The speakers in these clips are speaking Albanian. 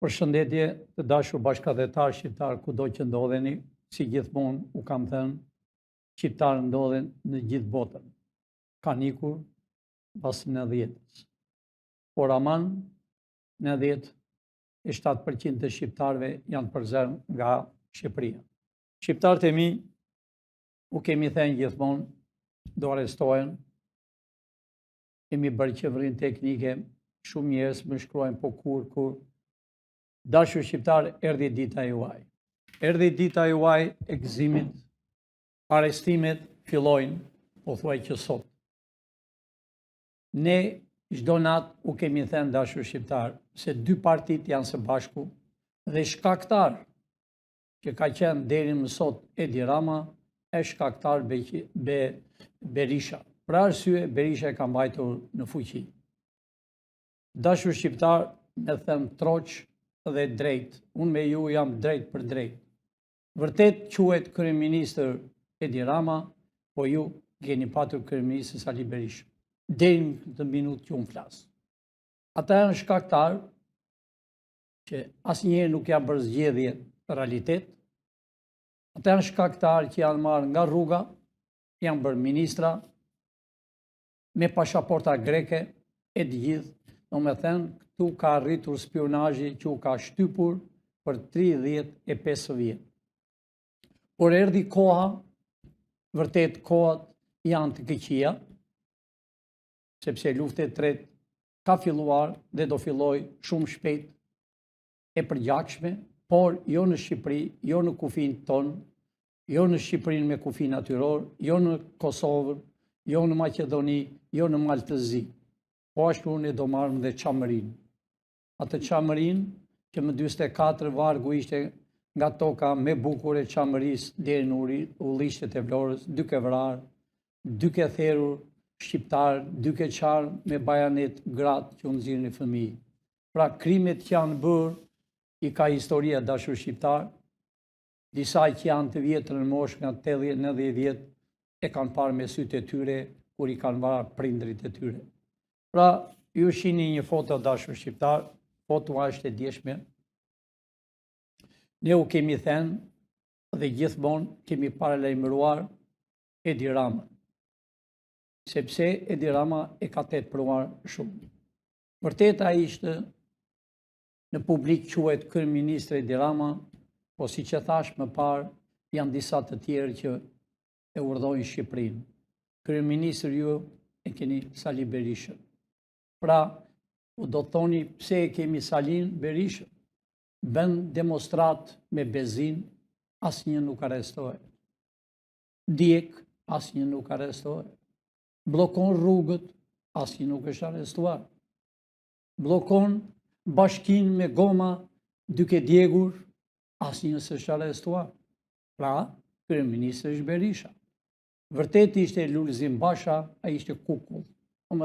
Përshëndetje të dashur bashkëdhetar shqiptar kudo që ndodheni, si gjithmonë u kam thënë, shqiptarë ndodhen në gjithë botën. Kanë ikur pas 90-s. Por aman 97% të shqiptarëve janë përzerë nga Shqipëria. Shqiptarët e mi u kemi thënë gjithmonë do arrestohen. Kemi bërë qevërinë teknike, shumë njerëz më shkruajnë po kur. Dashur shqiptar, erdhi dita juaj. Erdhi dita juaj e gëzimit, arrestimet fillojnë, po thuaj që sot. Ne çdo natë u kemi thënë dashur shqiptar se dy partit janë së bashku dhe shkaktar që ka qenë deri më sot Edi Rama e shkaktar Berisha. Për arsye Berisha e ka mbajtur në fuqi. Dashur shqiptar, me them troq dhe drejt. Unë me ju jam drejt për drejt. Vërtet quhet kryeministër Edi Rama, po ju keni patur kryeministër Sali Berisha. Deri në këtë minutë që unë flas. Ata janë shkaktar që asnjëherë nuk janë bërë zgjedhje realitet. Ata janë shkaktar që janë marrë nga rruga, janë bërë ministra me pasaporta greke e të gjithë. Domethënë, këtu ka arritur spionazhi që u ka shtypur për 35 vjet. Por erdhi koha, vërtet kohat janë të këqija, sepse lufta e tretë ka filluar dhe do filloj shumë shpejt, e përgjakshme, por jo në Shqipëri, jo në kufin tonë, jo në Shqipërinë me kufi natyror, jo në Kosovë, jo në Maqedoni, jo në Maltëzi. Po ashtu ne do marrim dhe Çamërinë. Atë Çamërinë që më 44 vargu ishte nga toka me bukur e Çamërisë deri në ulliqtet e Vlorës, duke vrarë, duke therrur shqiptar, duke qarë me bajanet gratë që u nxirrin fëmijë. Pra krimet që janë bërë, i ka historia dashur shqiptar, disa që janë të vjetër në moshë nga 80-90 vjet e kanë parë me sytë e tyre kur i kanë vrarë prindrit e tyre. Pra, ju shihni një foto dashur shqiptar, foto është e djeshme. Ne u kemi thënë dhe gjithmonë kemi paralajmëruar Edi Rama, sepse Edi Rama e ka tepruar shumë. Vërtet ai ishte në publik quhet kryeministri Edi Rama, po siç e thash më parë, janë disa të tjerë që e urdhojnë Shqipërinë. Kryeministri ju e keni Sali Berishën. Pra, do të thoni pse e kemi Salin Berishën? Bën demonstrat me bezin, asnjë nuk arrestohet. Djeg, asnjë nuk arrestohet. Bllokon rrugët, asnjë nuk është arrestuar. Bllokon bashkinë me goma duke djegur, asnjë s'është arrestuar. Pra, kryeministri është Berisha. Vërtet ishte Lulzim Basha, ai ishte kukull.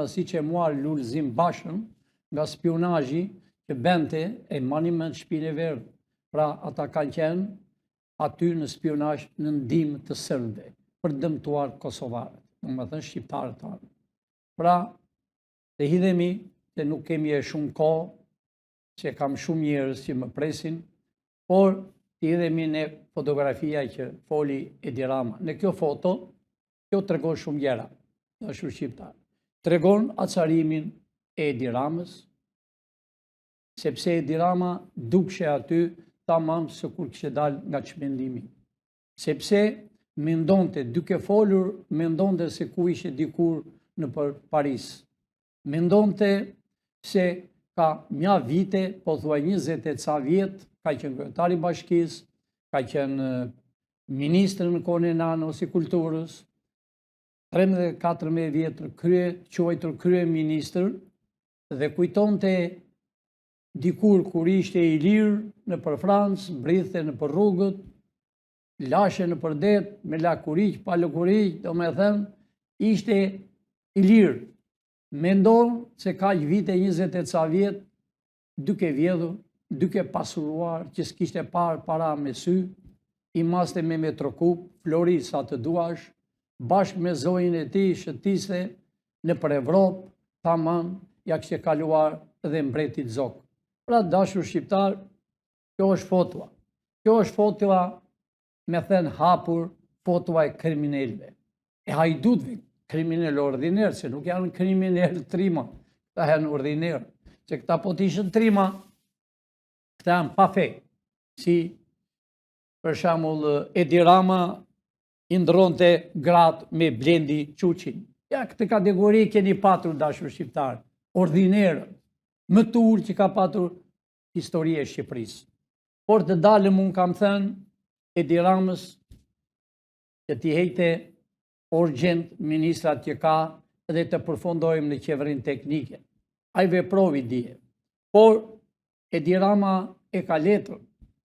Si që e muar Lulzim Bashën nga spionazhi që bente e manim në shtëpinë e Verdhë. Pra, ata kanë qenë aty në spionazh në ndihmë të serbëve për dëmtuar kosovarët, domethënë shqiptarët tanë. Pra, të hidhemi se nuk kemi e shumë kohë, që kam shumë njerëz që më presin, por të hidhemi në fotografia që foli Edi Rama. Në kjo foto, kjo tregon shumë gjëra, dashur shqiptar. Tregon acarimin e Edi Ramës, sepse Edi Rama dukshe aty tamam se kur kishte dalë nga çmendimi. Sepse mendonte, duke folur, mendonte se ku ishte dikur në Paris. Mendonte se ka mja vite, po thua 20 e ca vjet, ka qenë kryetari i bashkisë, ka qenë ministër në kohën e Nanos i kulturës, 13-14 vjetër quajtur kryeministër dhe kujtonte dikur kur ishte i lirë në për Francë, mbrithe në për rrugët, lashe në për det, me lakuriq, pa lakuriq, do me thënë, ishte i lirë. Mendon se ka vite 20 e ca vjet, duke vjedhur, duke pasuruar, që s'kishte parë para me sy, i maste me Metrokup, Flori sa të duash, bashkë me zojën e tij shëtiste në për Evropë, tamam, ja kishte kaluar dhe mbretit Zok. Pra dashur shqiptar, kjo është fotua. Kjo është fotua, me thënë hapur, fotua e kriminelve. E hajdutve, kriminel ordiner, se nuk janë kriminel trima, këta janë ordiner. Se këta po t'ishën trima, këta janë pa fe. Si, për shembull, Edi Rama i ndronte gratë me Blendi Quqin. Ja, këtë kategori keni patur dashur shqiptar, ordiner, më të urë që ka patur historie e Shqipërisë. Por të dalëm, unë kam thënë, Edi Ramës, që t'i hejte urgjent ministrat që ka dhe të përfundojmë në qeverin teknike. A i veprovi dje. Por Edi Rama e ka letër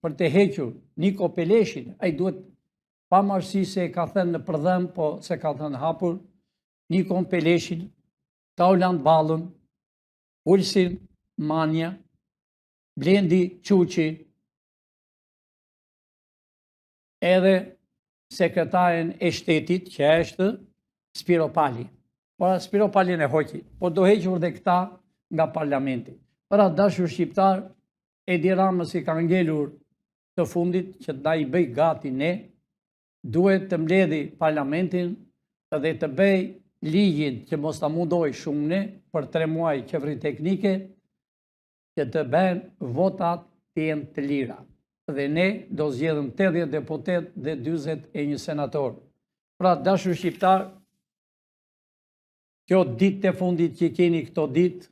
për të hequr Niko Peleshin, a i duhet pamarësi se ka thënë në përdhem, po se ka thënë hapur, Nikon Peleshin, Tauland Ballën, Ulsin Manja, Blendi Quqi, edhe sekretaren e shtetit, që është Spiro Pali. Por Spiro Palin e hoqi, por do hequr dhe këta nga parlamenti. Pra dashur shqiptar, Edi Ramës i ka ngelur të fundit që da i bëj gati ne, duhet të mbledhi parlamentin dhe të bëj ligjin që mos ta mundoj shumë ne për 3 muaj qeveri teknike, që të bëhen votat të jenë të lira. Dhe ne do zgjedhëm 80 deputet dhe 41 senator. Pra dashur shqiptar, kjo ditë të fundit që keni këto ditë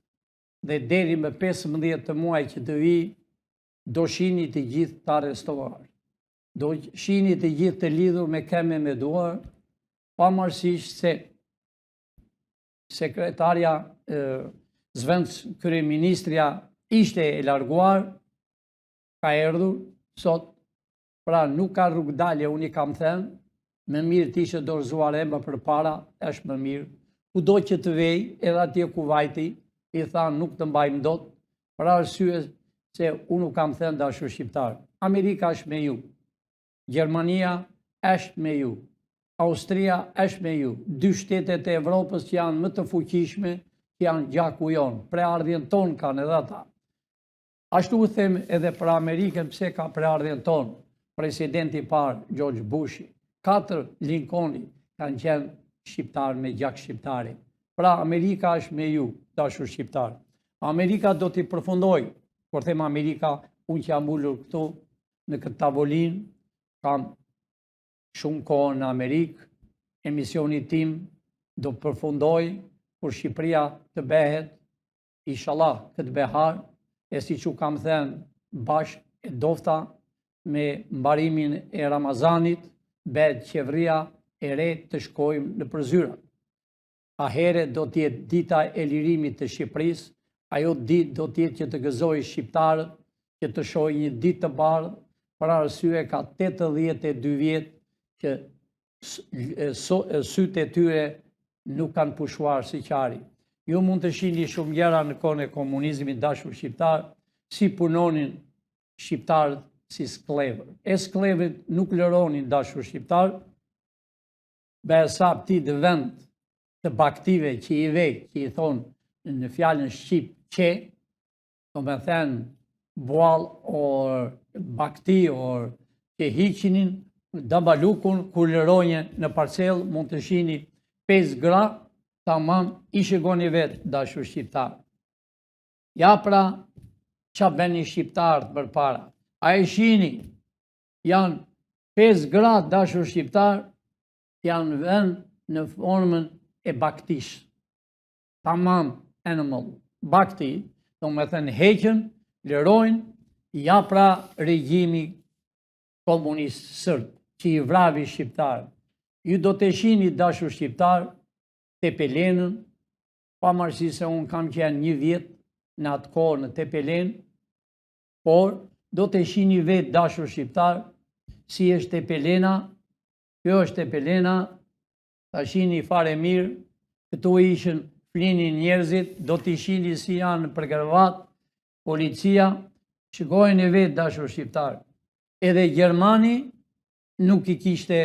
dhe deri me 15 të muaj që të vi, do shini të gjithë të arrestuar. Do shini të gjithë të lidhur me keme me duar, pamarësisht se sekretarja Zvendës kryeministrja ishte e larguar, ka erdhur sot, pra nuk ka rrugdalje, unë i kam thënë, më mirë t'ishe dorëzuar e më përpara, është më mirë. Kudo që të vej, edhe atje ku vajti, i thanë nuk të mbajmë dot, për arsye se unë nuk kam thënë dashur shqiptar. Amerika është me ju, Gjermania është me ju, Austria është me ju, 2 shtetet e Evropës që janë më të fuqishme, që janë gjaku jonë, preardhjen tonë kanë edhe ata. Ashtu u them edhe për Amerikën, pse ka preardhjen tonë, presidenti parë, George Bushi, 4 Lincolni kanë qenë shqiptar me gjak shqiptari. Pra Amerika është me ju, dashur shqiptar. Amerika do t'i përfundoj, kur them Amerika, unë që jam ullur këtu në këtë tavolin, kam shumë kohë në Amerikë, emisioni tim do përfundoj kur Shqipëria të behet, inshallah këtë behar, e si që kam thënë bashkë e dofta me mbarimin e Ramazanit, behet qeveria e re të shkojmë në përzyra. A here do t'jetë dita e lirimit të Shqipërisë, ajo ditë do t'jetë që të gëzoj shqiptarët, që të shoj një ditë të bardhë, për arsye ka 82 vjetë që sytë e tyre nuk kanë pushuar si qari. Ju mund të shihni shumë gjëra në kohën e komunizmit, dashur shqiptar, si punonin shqiptarët si sklevër. E sklevët nuk lëronin, dashur shqiptar, besa ti dhe vend të baktive që i vej, që i thonë në fjallën shqip që, do me thënë bual or bakti or që hiqinin dabalukun, kur lëronje në parcel, mund të shihni 5 gra, tamam, ishe goni vetë, dashur shqiptar. Ja pra, qa bëni shqiptarët për para. A e shihni, janë 5 gra, dashur shqiptar, janë vënë në formën e baktish. Tamam, animal. Bakti, do me thënë heqën, lërojnë, ja pra regjimi komunist sërbë, që i vravi shqiptar. Ju do të shihni, dashur shqiptar, Tepelenën, pamarësi se unë kam qenë 1 vjet në atë kohë në Tepelen, por do të shihni vetë, dashur shqiptar, si është Tepelena. Kjo është Tepelena, ta shihni fare mirë, këtu ishën flinin njerëzit, do të shihni si janë për krevat, policia, shikojnë e vetë, dashur shqiptar. Edhe Gjermani nuk i kishte,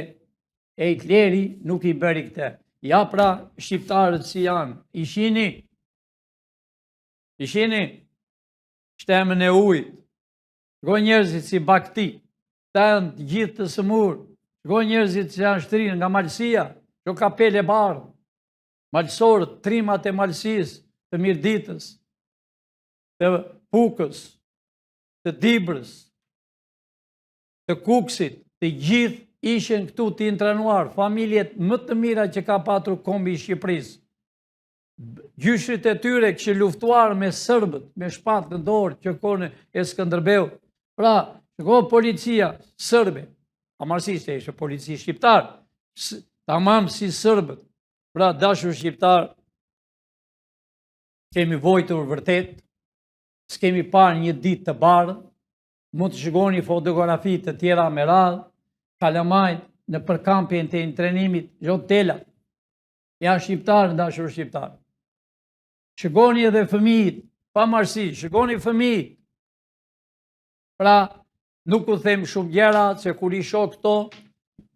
e Hitleri nuk i bëri këtë. Ja pra shqiptarët si janë, i shihni, shtemën e ujit. Shikoj njerëzit si Bakti, ta janë të gjithë të sëmur. Shikoj njerëzit që janë shtrinë nga malësia, që kapele bardhë, malësorët, trimat e malësisë, të mirditës, të pukës, të dibrës, të kuksit, të gjithë ishen këtu të intranuar, familjet më të mira që ka patur kombi i Shqipërisë. Gjyshrit e tyre këshë luftuar me sërbët, me shpatë në dorë që kone e Skënderbeu. Pra, shko policia sërbe, amarësisht e ishe polici shqiptar, tamam si sërbët. Pra, dashur shqiptar, kemi vojtur vërtet, s'kemi parë një ditë të bardhë, mund të shikoni fotografi të tjera me radhë, kalamajt në përkampjen të intrenimit, gjotela, janë shqiptarë, dashur shqiptarë. Shikoni edhe fëmijët, pa marësi, shikoni fëmijët. Pra, nuk u them shumë gjera, se kur i shoh këto,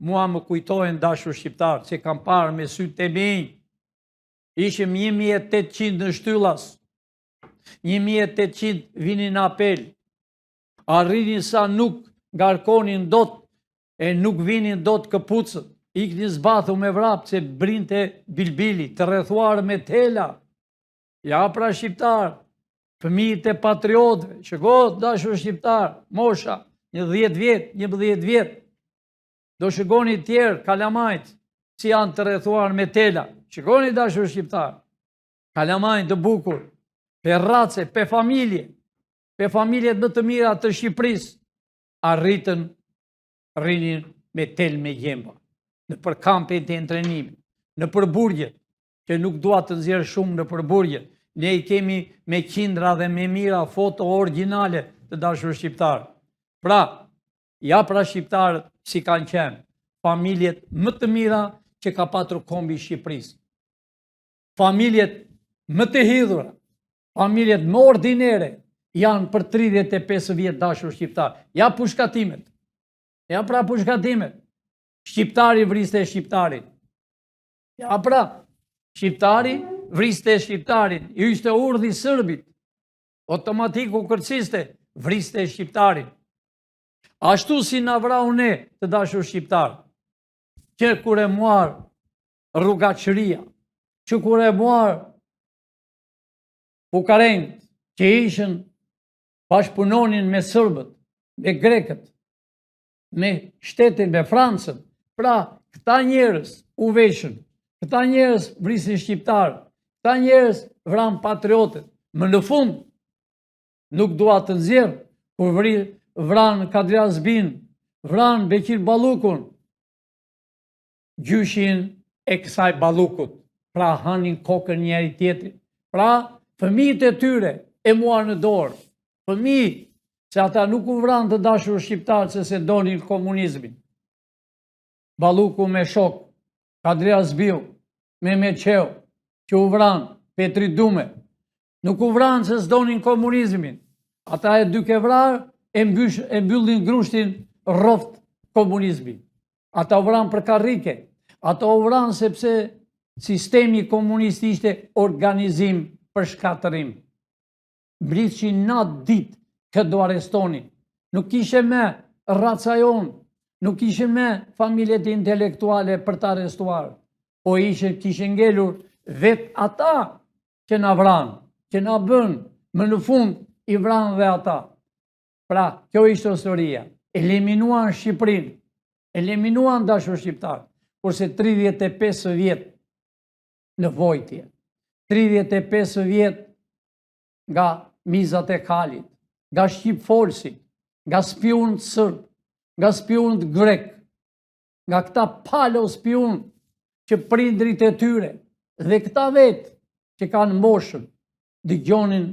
mua më kujtojnë dashur shqiptarë, që kam parë me sytë e mi. Ishim 1800 në Shtyllas, 1800 vinin në apel, arrinin sa nuk ngarkonin dot, e nuk vinin dot këpucët, ikni zbathu me vrap, që brinte bilbili, të rrethuar me tela. Ja pra shqiptar, fëmijët e patriotëve, shikot dashur shqiptar, mosha, një 10 vjet, 11 vjet, do shikoni tjerë, kalamajt, si janë të rrethuar me tela. Shikoni dashur shqiptar, kalamajt të bukur, pe race, pe familjet më të mira të Shqipërisë, rrinin me tel me gjemba, në përkampin të entrenimit, në përburgjet, që nuk dua të nxjerr shumë në përburgjet. Ne i kemi me qindra dhe me mira foto originale të dashur shqiptar. Pra, ja pra shqiptarët si kanë qenë, familjet më të mira që ka patur kombi i Shqipërisë. Familjet më të hidhura, familjet më ordinere, janë për 35 vjet dashur shqiptar. Ja pushkatimet. Ja pra pushkatimet. Shqiptari vriste shqiptarin. Ja pra, shqiptari vriste shqiptarin. I ishte urdhi sërbit. Automatik u kërciste, vriste shqiptarin. Ashtu si na vrau ne të dashur shqiptar, që kur e muar rrugaqëria, që kur e muar Bukarend, që ishën bashkëpunonin me sërbët, me grekët, me shtetin, me Francën. Pra, këta njerëz u veshën, këta njerëz vrisin shqiptarë, këta njerëz vran patriotët. Më në fund, nuk dua të nxjerr, kur vran Kadria Zbin, vran Bekir Ballukun, gjyshin e kësaj Ballukut. Pra, hanin kokën njëri tjetrit. Pra, fëmijët e tyre e muar në dorë. Fëmijë, se ata nuk u vran të dashur shqiptarë se donin komunizmin. Balluku me shok, Kadria Zbiu, Mehmet Qeu, që u vran, Petri Dume, nuk u vran se s'donin komunizmin. Ata e duke vrarë, e mbyllin grushtin rroft komunizmin. Ata u vran për karrike, ata u vran sepse sistemi komunist ishte organizim për shkatërim. Mbritëshin natë ditë këtë do arestonin. Nuk ishe me raca jonë, nuk ishe me familjet intelektuale për të arestuar, po kishe ngelur vetë ata që na vranë, që na bënë, më në fund i vranë dhe ata. Pra, kjo ishte historia. Eliminuan Shqipërinë, eliminuan dashur shqiptar, kurse 35 vjet në vojtje, 35 vjet nga mizat e kalit, nga Shqip folsit, nga spionët sërb, nga spionët grek, nga këta palo spion që prindrit e tyre dhe këta vetë që kanë moshën, dëgjonin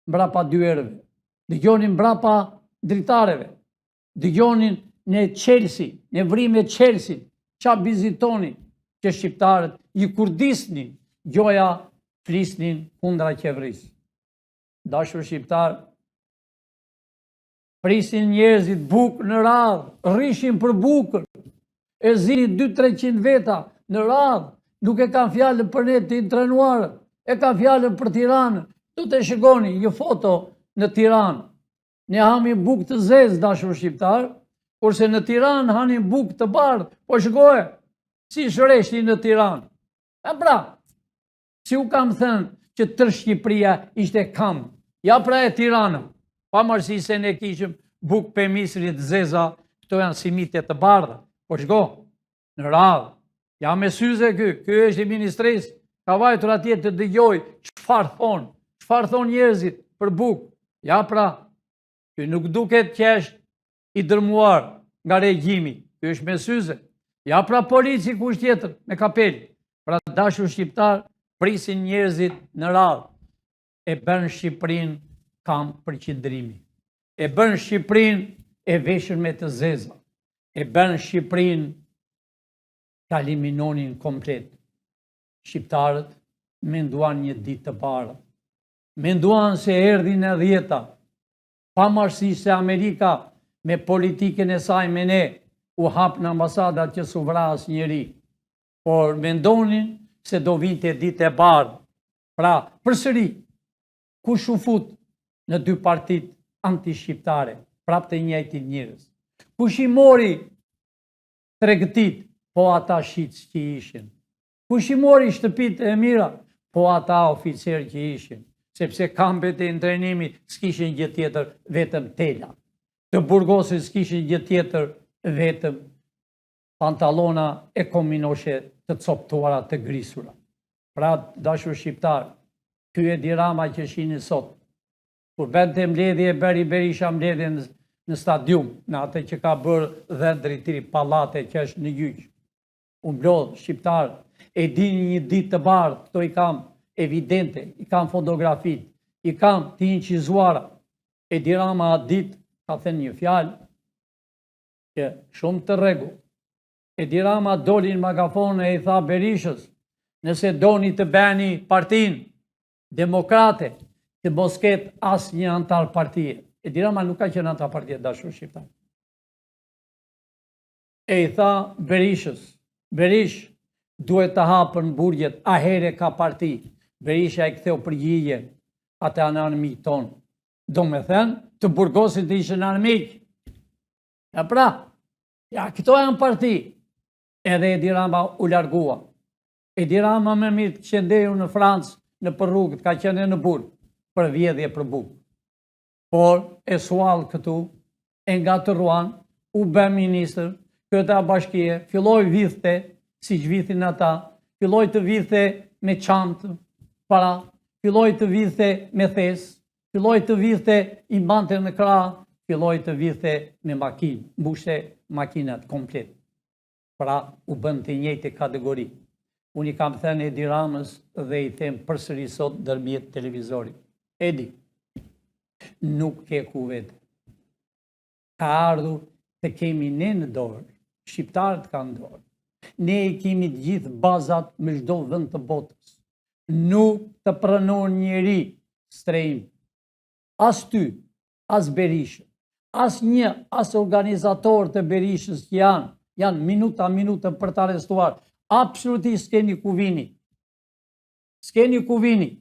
mbrapa dyerëve, dëgjonin mbrapa dritareve, dëgjonin në Chelsea, në vrimë e Chelsea, qa bizitonin që shqiptarët i kurdisnin, gjoja flisnin kundra qeverisë. Dashur shqiptar, prisin njerëzit bukë në radhë, rrishin për bukën, e zinin 200-300 veta në radhë, nuk e kanë fjallën për ne të intrenuarët, e kanë fjallën për Tiranën. Tu të shikoni një foto në Tiranë ne hami bukë të zezë, dashur shqiptar, kurse në Tiranë hanin bukë të bardhë. Po shkoje, si shëreshti në Tiranë. E pra, si u kam thënë që tërë Shqipëria ishte kam. Ja pra e Tirana, pa marësi se ne kishim bukë pemisrit zeza, këto janë simitet të bardhë. Po shko, në radhë, ja me syze ky është i ministrisë, ka vajtur atje të dëgjoj çfarë thonë njerëzit për bukë. Ja pra, ky nuk duket që është i dërmuar nga regjimi, ky është me syze. Ja pra polici kush tjetër me kapel. Pra dashur shqiptar, prisin njerëzit në radhë. E bën Shqipërinë kam për qëndrimi. E bën Shqipërinë e veshur me të zeza. E bën Shqipërinë ta eliminonin komplet. Shqiptarët menduan një ditë të parë. Menduan se erdhin e 10-ta. Pavarësisht se Amerika me politikën e saj me ne u hap në ambasadat që s'u vra asnjëri. Por mendonin se do vinte ditë e bardhë. Pra, përsëri, kush u fut në dy partit anti-shqiptare, prapë të njëjtit njerëz. Kush i mori tregtit, po ata shitës që ishin. Kush i mori shtëpit e mira, po ata oficer që ishin. Sepse kampet e trajnimit s'kishin gjë tjetër vetëm tela. Të burgosit s'kishin gjë tjetër vetëm pantallona e kominoshe të coptuara të grisura. Pra, dashur shqiptar, ky Edi Rama që shihni sot, kur bënte mbledhje Berisha mbledhje në stadium, në atë që ka bërë dhe drejtiri pallate që është në gjyq. U mblodh shqiptar, e dini një ditë të bardhë, këto i kam evidente, i kam fotografit, i kam të incizuara. Edi Rama atë ditë ka thënë një fjalë që shumë të rregull. Edi Rama doli në megafon e i tha Berishës, nëse doni të bëni partinë demokrate, të mos ketë asnjë antar partie. Edi Rama nuk ka qenë antar partie, dashur shqiptar. E i tha Berishës, Berish, duhet të hapën burgjet, a here ka parti. Berisha i ktheu përgjigje, ata janë armik tonë. Do me thënë, të burgosit ishin armik. Ja pra, ja këto janë parti. Edhe Edi Rama u largua. Edi Rama me mirë të qendeju në Francë, në për rrugët, ka qenë në burg, për vjedhje për bukë. Por, e sual këtu, e nga të ruan, u bë ministër, këta bashkie, filloj vithte, si që vithin ata, filloj të vithe me çantë, para, filloj të vithe me thes, filloj të vithe i bante në krah, filloj të vithe me makinë, mbushte makinat komplet. Pra, u bën të njëjtë kategori. Unë i kam thënë Edi Ramës dhe i them përsëri sot ndërmjet televizorit. Edi, nuk ke ku vete. Ka ardhur të kemi ne në dorë, shqiptarët kanë dorë. Ne i kemi të gjithë bazat me çdo vend të botës. Nuk të pranon njeri strejm. As ty, as Berishë, as organizator të Berishës që janë minuta për të arrestuar. Absolutisht s'keni ku vini. S'keni ku vini.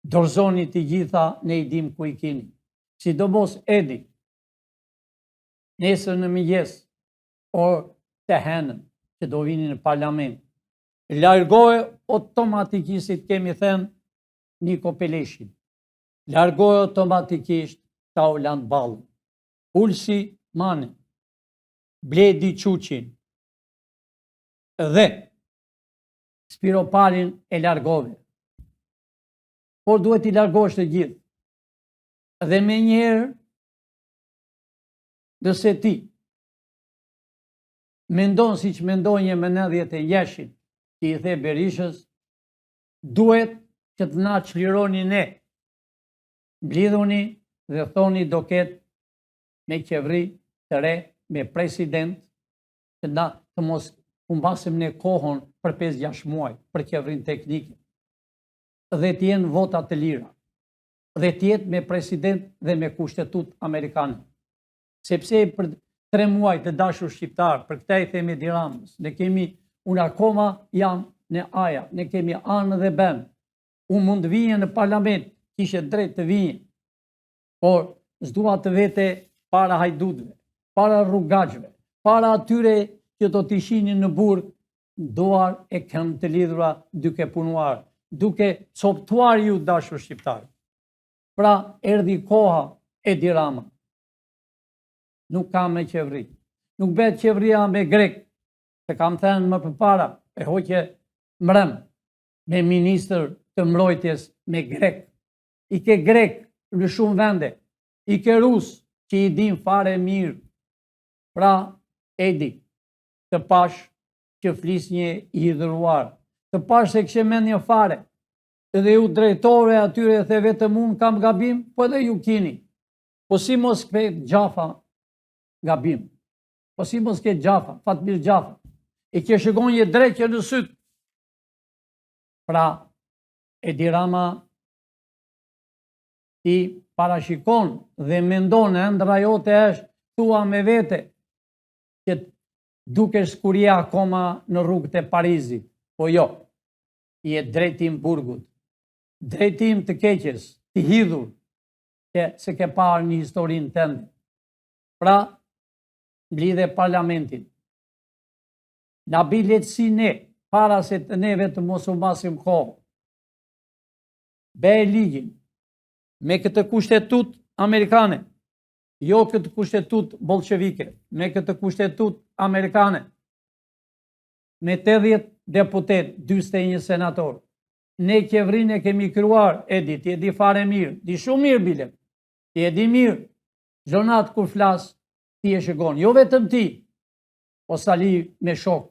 Dorëzoni të gjitha, ne i dim ku i keni. Sidomos Edi. Nesër në mëngjes, or të henën, që do vini në parlament. Largohe automatikisht, kemi thënë, Niko Peleshin. Largohe automatikisht Tauland Ballën. Ulsi Manin. Bledi Quqin. Dhe Spiro Palin e largove. Por duhet i largosh të gjithë. Dhe me njerë, nëse ti mendon si që mendon një menedhjet e Jeshin, që i the Berishës, duhet që të na çlironi ne. Mblidhuni dhe thoni do ketë me qeveri të re, me president, që na të mos humbasim ne kohën për 5-6 muaj për qeverin teknike. Dhe t'jenë votat të lira. Dhe t'jetë me president dhe me kushtetut amerikanë. Sepse për 3 muaj të dashur shqiptar, për këta i themi Edi Ramës, ne kemi, unë akoma jam në aja, ne kemi anë dhe ben. Unë mund të vijen në parlament, kishe drejt të vijen. por s'dua të vete para hajdutëve, para rrugaçve, para atyre që do t'i shinin në burg, duar e këmbë të lidhura duke punuar, duke coptuar ju dashur shqiptar. Pra erdhi koha Edi Rama. Nuk ka me qeveri. Nuk bet qeveria me grek, se kam thënë më përpara, e hoqe mrem, me ministër të mbrojtjes me grek. I ke grek në shumë vende, i ke rus që i din fare mirë. Pra, Edi, të pash që flis një i hidhëruar, të pash se kështë mendje fare, edhe ju drejtore atyre the vetëm unë kam gabim, po edhe ju kini. Po si mos këtë Gjafa gabim, po si mos këtë Gjafa, Fatmir Gjafa, e kje shëgon një drejtje në sytë. Pra, Edi Rama i parashikon dhe mendon e ndra jote është tua me vete që duke shkuria akoma në rrugët e Parizit. Po jo, i e drejtim burgut, drejtim të keqes, të hidhur, që se ke parë një historinë tënde. Pra, mblidhe parlamentin. Na bilet si ne, para se të neve të mos u masim kohë. Be ligjin, me këtë kushtetut amerikane, jo këtë kushtetut bolshevike, me këtë kushtetut amerikane, me 80 deputet, 41 senator. Ne qeverinë e kemi kryuar, Edi, ti e di fare mirë, di shumë mirë bile, ti e di mirë, zonat kur flas, ti e shëgon, jo vetëm ti, o sali me shok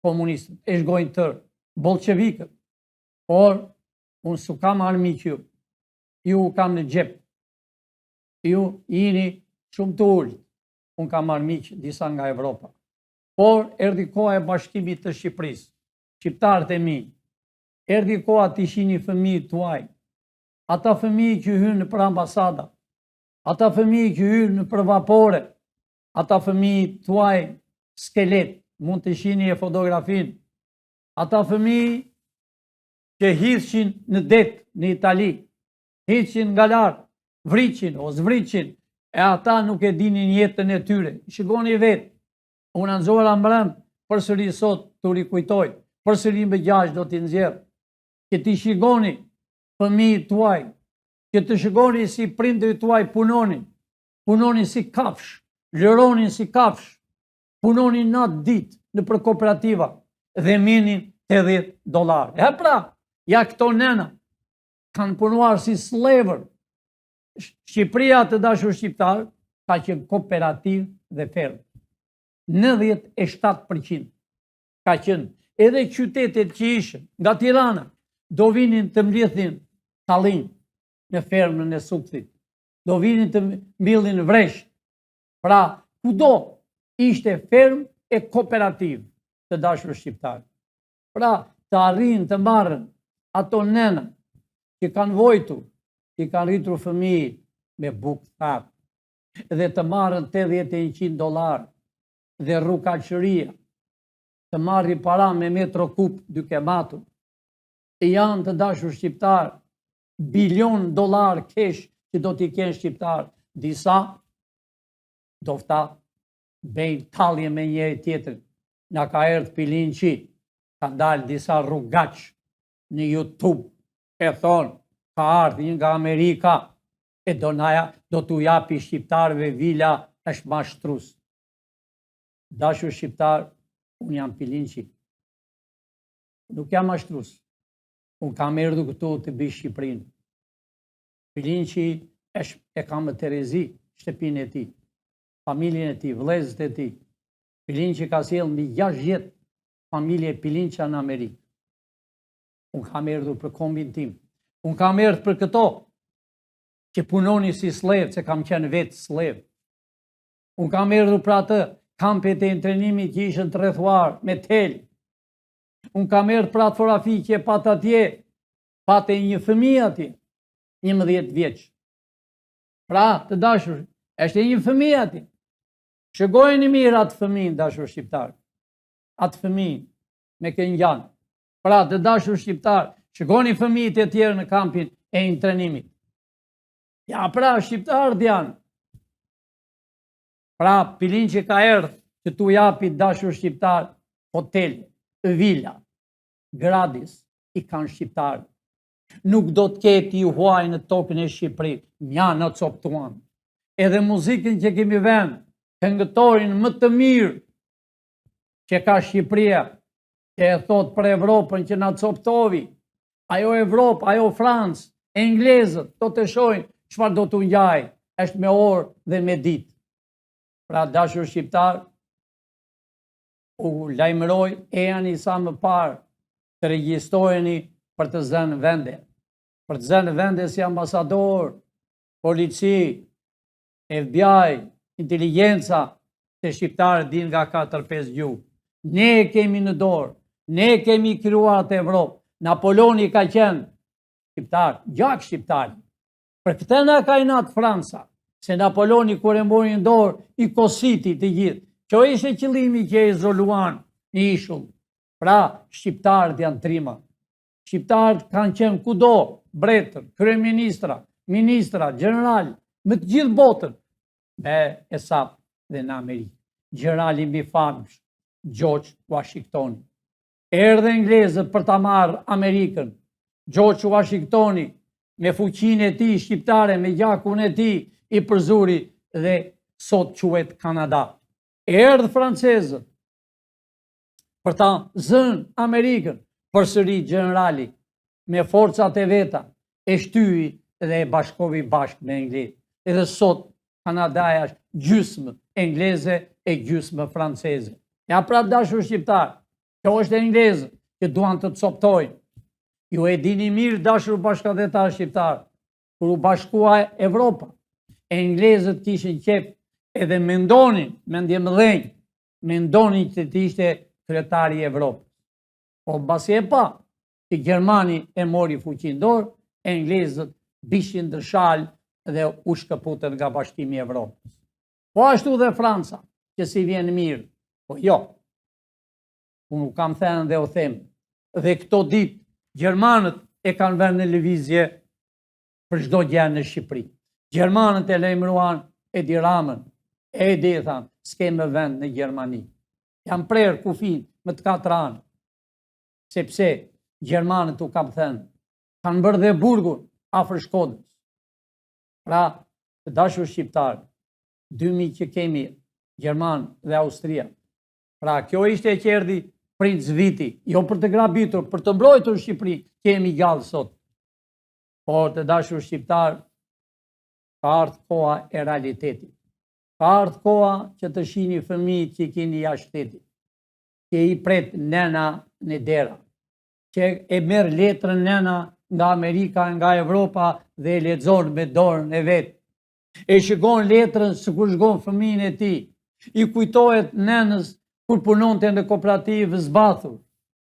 komunistët, e shgojnë tërë, bolshevikët, por unë su kam armi që ju kam në gjep, ju jini shumë të ullë, unë kam armiq disa nga Evropa. Por erdi koha e bashkimit të Shqipërisë, shqiptarët e mi, erdi koha të shihni fëmijët tuaj, ata fëmijë që hynë në për ambasada, ata fëmijë që hynë në për vapore, ata fëmijë tuaj skelet, mund të shihni e fotografin, ata fëmijë që hidhshin në det në Itali, hidhshin nga lartë, vriqin o zvriqin, e ata nuk e dinin jetën e tyre. Shikoni vetë, unë anëzora mbrëm, përsëri sot të rikujtoj, përsëri më 6 do t'i nxjerr, që t'i shikoni fëmijët tuaj, që të shikoni si prindërit tuaj punonin si kafsh, lëronin si kafsh, punonin natë ditë në për kooperativa dhe minin $80. E pra, ja këto nena kanë punuar si slevër. Shqipëria të dashur shqiptar ka qenë kooperativ dhe ferm. 97% ka qenë. Edhe qytetet që ishën nga Tirana do vinin të mbledhin tallin në fermën e Sukthit. Do vinin të mbillin vresh. Pra, kudo ishte ferm e kooperativ të dashur shqiptar. Pra, të arrin të marrën ato nena që kanë vojtur, që kanë rritur fëmijë me bukë thatë, dhe të marrën $80-100 dhe rrugaqëria, të marri para me metro kup duke matur. Janë të dashur shqiptar, $1 bilion kesh që do t'i kenë shqiptar. Disa dofta bejnë talje me njëri tjetër. Nga ka erdhë Pilinçi, ka dalë disa rrugaq në YouTube, e thonë, ka ardhë një nga Amerika, e do t'u japi shqiptarëve vila, është mashtrus. Dashur shqiptar, unë jam Pilinçi. Nuk jam mashtrus. Unë kam erdhur këtu të bëj Shqipërinë. Pilinçi e kam në Terezi, shtëpinë e tij, familjen e tij, vëllezërit e tij. Pilinçi ka sjellë mbi 60 familje Pilinça në Amerikë. Unë kam erdhur për kombin tim. Unë kam erdhur për këto që punoni si slev, se kam qenë vetë slev. Unë kam erdhur për atë kampet e intrenimit që ishën të rrethuar me tel. Unë kam erdhur për atë fotografi që e pat atje, pate një fëmijë atje, 11 vjeç. Pra, të dashur, është një fëmijë atje. Shëgojnë mirë atë fëmijën, dashur shqiptar. Atë fëmijën me këngjan. Pra, të dashur shqiptar, shëgoni fëmijët e tjerë në kampin e intrenimit. Ja, pra, shqiptarët janë. Pra, pilin që ka erdhë që tu japi dashur shqiptar, hotel, vila, gradis, i kanë shqiptarë. Nuk do të ketë i huaj në tokën e Shqipërisë, mja në coptuan. Edhe muzikën që kemi vend, këngëtorin më të mirë që ka Shqipëria, që e thot për Evropën që na coptovi, ajo Evropë, ajo Francë, Englezët, do të shojnë çfarë do të ngjaj, është me orë dhe me ditë. Pra, dashur shqiptar, u lajmëroj e janë i sa më parë të regjistroheni për të zënë vende. Për të zënë vende si ambasador, polici, FBI, inteligenca, se shqiptarët din nga 4-5 gjuhë. Ne e kemi në dorë, ne e kemi krijuar të Evropë. Napoleoni ka qenë shqiptar, gjak shqiptar. Për këtë na ka inat Franca, se Napoleoni kur e mori në dorë i kositi të gjithë. Kjo ishte qëllimi që e izoluan në ishull. Pra, shqiptarët janë trima. Shqiptarët kanë qenë kudo, bretër, kryeministra, ministra, general, me të gjithë botën, me ESAP dhe në Amerikë. Generali mbi famsh, George Washington. Erdhe englezët për ta marrë Amerikën. George Washingtoni, me fuqinë e tij shqiptare, me gjakun e tij i përzuri dhe sot quhet Kanada. Erdhë francezët për ta zënë Amerikën, përsëri generali me forcat e veta e shtyi dhe e bashkovi bashkë me Englezë. Edhe sot Kanadaja është gjysmë engleze e gjysmë franceze. Ja, pra, dashur shqiptar, kjo është englezë që duan të coptojnë. Ju e dini mirë, dashur bashkëdhetar shqiptar, kur u bashkua Evropa, englezët kishin qef edhe mendonin, mendje mëdhenj, mendonin që të ishte kryetari i Evropës. Po mbasi e pa që Gjermani e mori fuqinë dorë, englezët bishin ndërshal dhe u shkëputën nga Bashkimi i Evropës. Po ashtu dhe Franca, që si vjen mirë. Po jo. Unë u kam thënë dhe u them, dhe këto ditë Gjermanët e kanë vënë në lëvizje për çdo gjë në Shqipëri. Gjermanët e lajmëruan Edi Ramën, Edi thanë, s'ke më vend në Gjermani. Jam prerë kufin më të 4 anë, sepse Gjermanët u kam thënë, kanë bërë dhe burgun afër Shkodrës. Pra, të dashur shqiptarë, 2000 që kemi Gjerman dhe Austria. Pra, kjo ishte që erdhi princ viti, jo për të grabitur, për të mbrojtur Shqipëri, kemi gjallë sot. Por të dashur shqiptarë, ka ardhur koha e realitetit. Ka ardhur koha që të shihni fëmijët që keni jashtë shtetit, që i pret nëna në dera, që e merr letrën nëna nga Amerika, nga Evropa dhe e lexon me dorën e vet. E shikon letrën sikur shikon fëmijën e tij. I kujtohet nënës kur punonte në kooperativë zbathur.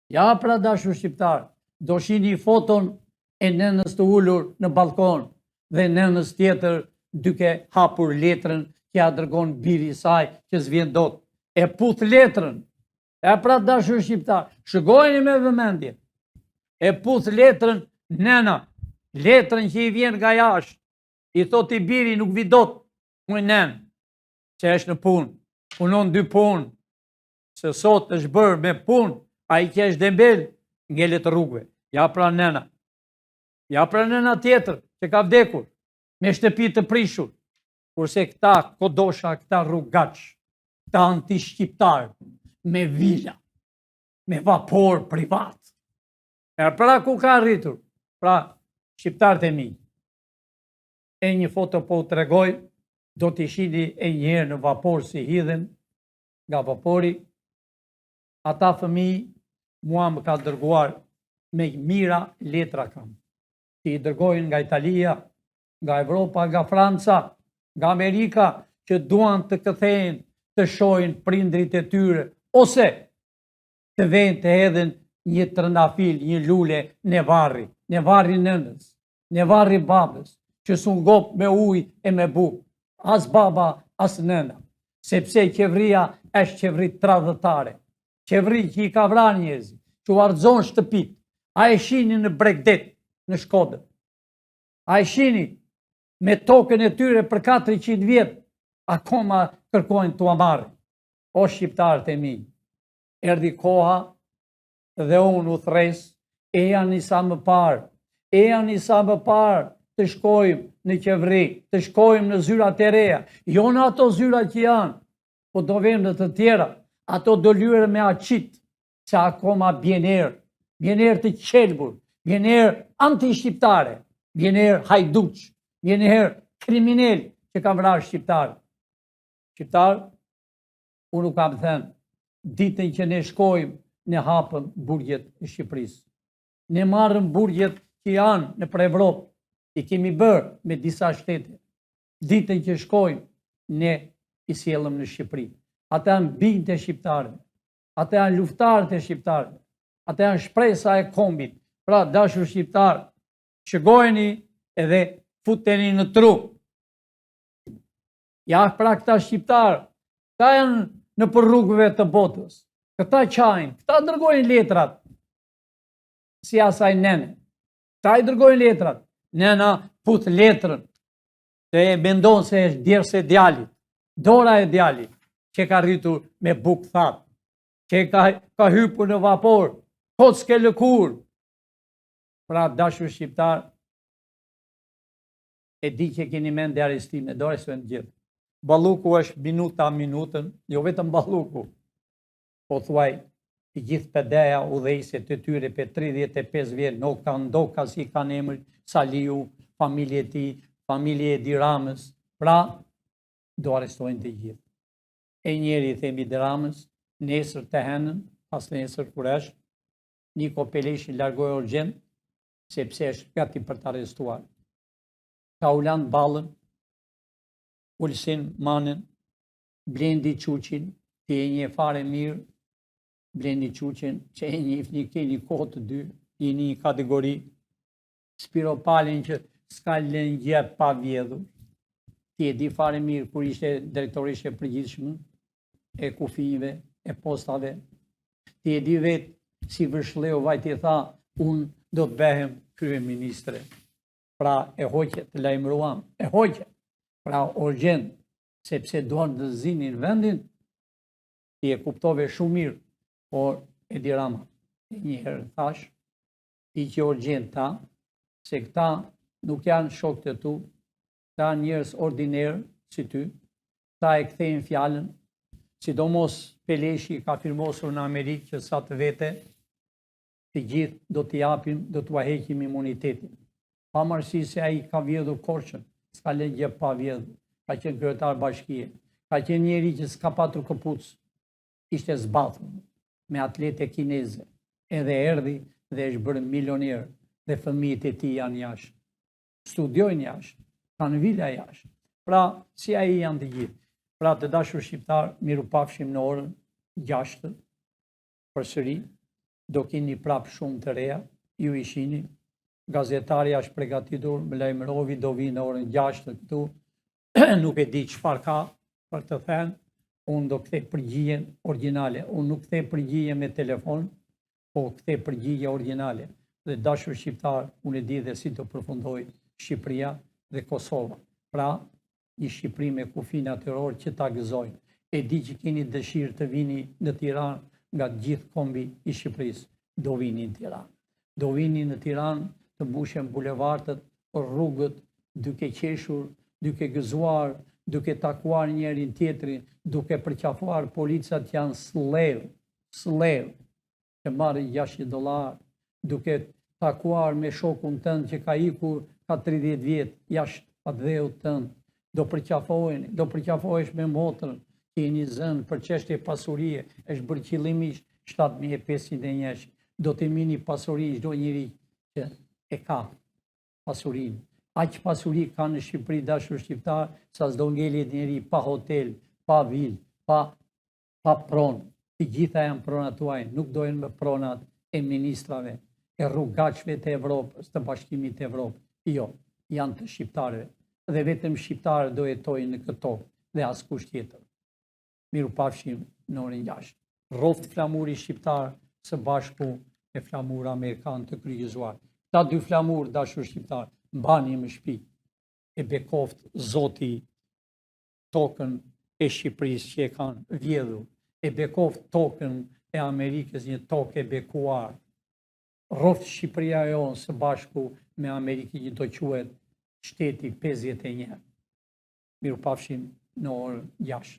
Ja, pra, dashur shqiptar, do shihni foton e nënës të ulur në balkon dhe nënës tjetër duke hapur letrën që ja dërgon biri i saj që s'vjen dot. E puth letrën. Ja, pra, dashur shqiptar, shikojeni me vëmendje. E puth letrën nëna, letrën që i vjen nga jashtë. I thot i biri nuk vi dot, muj nën, që është në punë, punon 2 punë, se sot është bërë me punë, a i që është dembel, ngelet rrugve. Ja, pra, nëna. Ja, pra, nëna tjetër, që ka vdekur, me shtëpi të prishur, kurse këta kodosha, këta rrugach, këta anti-shqiptarë, me vila, me vapor privat. E pra, ku ka rritur? Pra, shqiptarët e mi. E një foto po të regoj, do t'i shini e njëherë në vapor si hidhen nga vapori. Ata fëmijë mua më ka dërguar me mira letra kam, që i dërgojnë nga Italia, nga Evropa, nga Franca, nga Amerika, që duan të këthejnë, të shojnë prindrit e tyre, ose të vend të hedhen një trëndafil, një lule në varri nënës, në varri babës, që su ngop me ujë e me bukë, as baba, as nëna, sepse qeveria është qeveri tradhëtare, qeveri që i ka vrarë njerëzit, që u argëzon shtëpit. A e shihni në Bregdet, në Shkodër? A e shihni me tokën e tyre për 400 vjetë, akoma kërkojnë të amarë. O shqiptarët e mi, erdi koha dhe unë u thres, e janë njësa më parë, të shkojmë në qevri, të shkojmë në zyrat e reja, jo në ato zyrat që janë, po do vem në të tjera, ato do lyre me aqit, që akoma bjener të qelbur, bjener anti-shqiptare, bjener hajduq, bjener kriminel që ka vrarë shqiptarë. Shqiptarë, unë kam thënë, ditën që ne shkojmë, ne hapëm burgjet e Shqipërisë. Ne marrëm burgjet që janë në për Evropë, i kemi bërë me disa shtete. Ditën që shkojmë, ne i sjellëm në Shqipëri. Ata janë bijtë e shqiptarëve, ata janë luftarët e shqiptarëve, ata janë shpresa e kombit. Pra, dashur shqiptarë, shëgojeni edhe futeni në tru. Ja, pra këta shqiptarë, këta janë në për rrugëve të botës, këta qajnë, këta dërgojnë letrat, si asaj nene, këta i dërgojnë letrat, nena put letrën, dhe e mendon se është djerse djalit, dora e djalit, që ka rritur me buk thatë, që ka hypur në vapor, kocke lëkur. Pra, dashur shqiptar, e di që keni mend dhe arestime, do arrestojnë gjithë. Balluku është minuta minutën, jo vetëm Balluku, po thuaj, i gjithë pedeja udhejse të tyre për 35 vjetë, nuk kanë ndoka si kanë emër Saliu, familje ti, familje e Diramës, pra, do arrestojnë të gjithë. E njeri i themi Diramës, nesër të henën, pas nesër kuresh, Niko Peleshi largoj urgjent, sepse është gati për të arrestuar. Kaulan Ballën, Ulsin Manën, Blendi Quqin, që e një fare mirë, Blendi Quqin, që e një keni kohë të dy, një kategori, Spiro Palin që s'ka lënë gjë pa vjedhur, që e di fare mirë kur ishte drejtorisht e përgjithshme, e kufive, e postave, që e di vetë si Vërshleu vajti tha, unë do të bëhem kryeministre. Pra e hoqe të lajmëruam, e hoqe. Pra urgjent, sepse duan të zinin vendin, ti e kuptove shumë mirë, por Edi Rama, njëherë thash, ti që urgjent ta, se këta nuk janë shok të tu, ta njërës ordinerë si ty, ta e kthejnë fjallën, sidomos Peleshi ka firmosur në Amerikë që sa të vete, të gjithë do t'i japim, do t'u heqim imunitetin. Pa marësi se a i ka vjedhur Korçën, s'ka lënë gjë pa vjedhur, ka qenë kryetar bashkie, ka qenë njeri që s'ka patur këpucë, ishte zbathur me atlete kineze, edhe erdhi dhe është bërë milioner, dhe fëmijët e tij janë jashtë, studiojnë jashtë, kanë vila jashtë. Pra, si ai janë të gjithë. Pra, të dashur shqiptar, miru pafshim në orën 6 përsëri, do keni prap shumë të reja, ju i shini, gazetarja është përgatitur, më lajmërovi, do vi në orën 6 këtu, nuk e di çfarë ka për të thënë, unë do kthej përgjigjen origjinale, unë nuk kthej përgjigje me telefon, po kthej përgjigje origjinale. Dhe dashur shqiptar, unë e di dhe si të përfundoj Shqipëria dhe Kosova. Pra, një Shqipëri me kufina terror që ta gëzojnë. E di që keni dëshirë të vini në Tiranë nga gjithë kombi i Shqipërisë. Do vini në Tiranë. Do vini në Tiranë të mbushen bulevardet, rrugët, duke qeshur, duke gëzuar, duke takuar njërin tjetrin, duke përqafuar policat që janë sllev, që marrin $6, duke takuar me shokun tënd që ka ikur ka 30 vjetë jashtë patdheut tënd, do përqafohesh me motrën që i një zënë për çështje pasurie, është bërë qëllimisht 7500 njerëz, do të mini pasuri çdo njeri që e ka pasurinë. Aq pasuri ka në Shqipëri dashur shqiptar, sa s'do ngelet njeri pa hotel, pa vilë, pa pronë. Të gjitha janë pronat tuaj, nuk dojnë me pronat e ministrave, e rrugaçve të Evropës, të Bashkimit të Evropës. Jo, janë të shqiptarëve. Dhe vetëm shqiptarët do jetojnë në këto dhe askush tjetër. Miru pafshim në orën 6. Rroft flamuri shqiptar së bashku me flamur amerikan të kryqëzuar. Ta dy flamur dashur shqiptar, mbani më shtëpi. e bekoft Zoti tokën e Shqipërisë që e kanë vjedhur, e bekoft tokën e Amerikës, një tokë e bekuar. Rroft Shqipëria jonë së bashku me Amerikën që do quhet shteti 51. Mirupafshim në orën 6.